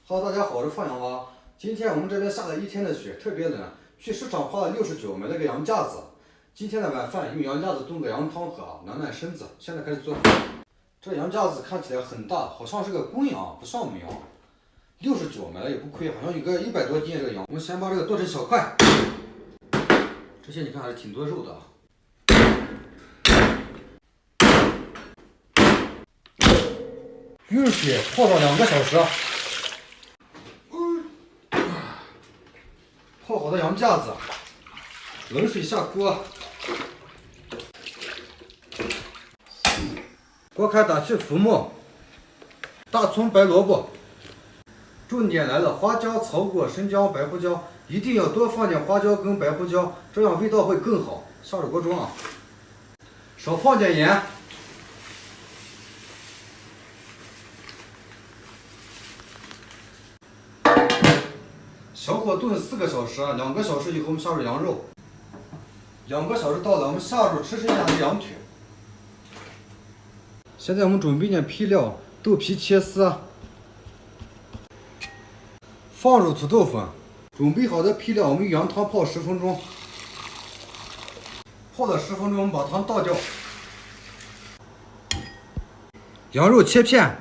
哈喽，大家好，我是放羊蛙。今天我们这边下了一天的雪，特别冷。去市场花了69买了个羊架子。今天的晚饭用羊架子炖个羊汤喝，暖暖身子。现在开始做饭。这羊架子看起来很大，好像是个公羊，不像母羊。69买了也不亏，好像有个100多斤这个羊。我们先把这个剁成小块。这些你看还是挺多肉的啊。用水泡上2个小时。泡好的羊架子，冷水下锅，锅开打去浮沫，大葱、白萝卜。重点来了，花椒、草果、生姜、白胡椒，一定要多放点花椒跟白胡椒，这样味道会更好。下入锅中啊，少放点盐。小火炖4个小时，2个小时以后我们下入羊肉。2个小时到了，我们下入吃剩下的羊腿。现在我们准备点配料，豆皮切丝，放入土豆粉。准备好的配料，我们用羊汤泡10分钟。泡了10分钟，我们把汤倒掉。羊肉切片。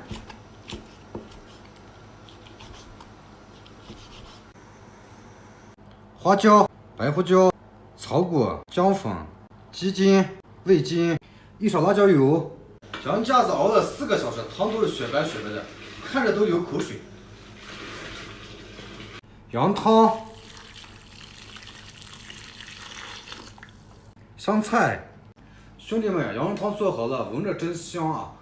花椒、白胡椒、草果、姜粉、鸡精、味精，一勺辣椒油。羊架子熬了4个小时，汤都是雪白雪白的，看着都流口水。羊汤、香菜，兄弟们，羊肉汤做好了，闻着真香啊！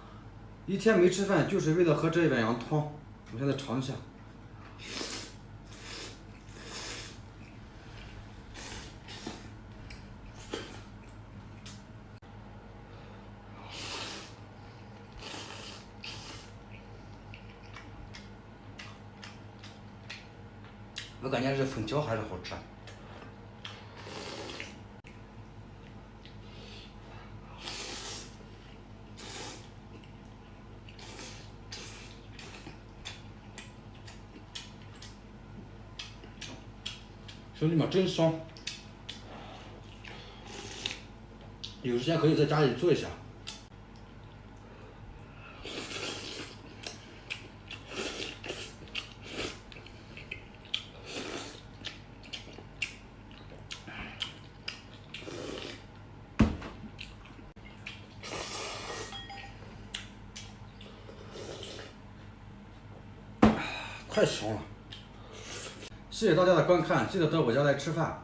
一天没吃饭，就是为了喝这一碗羊汤。我们现在尝一下。我感觉这粉条还是好吃。兄弟们，真香！有时间可以在家里做一下。太香了！谢谢大家的观看，记得到我家来吃饭。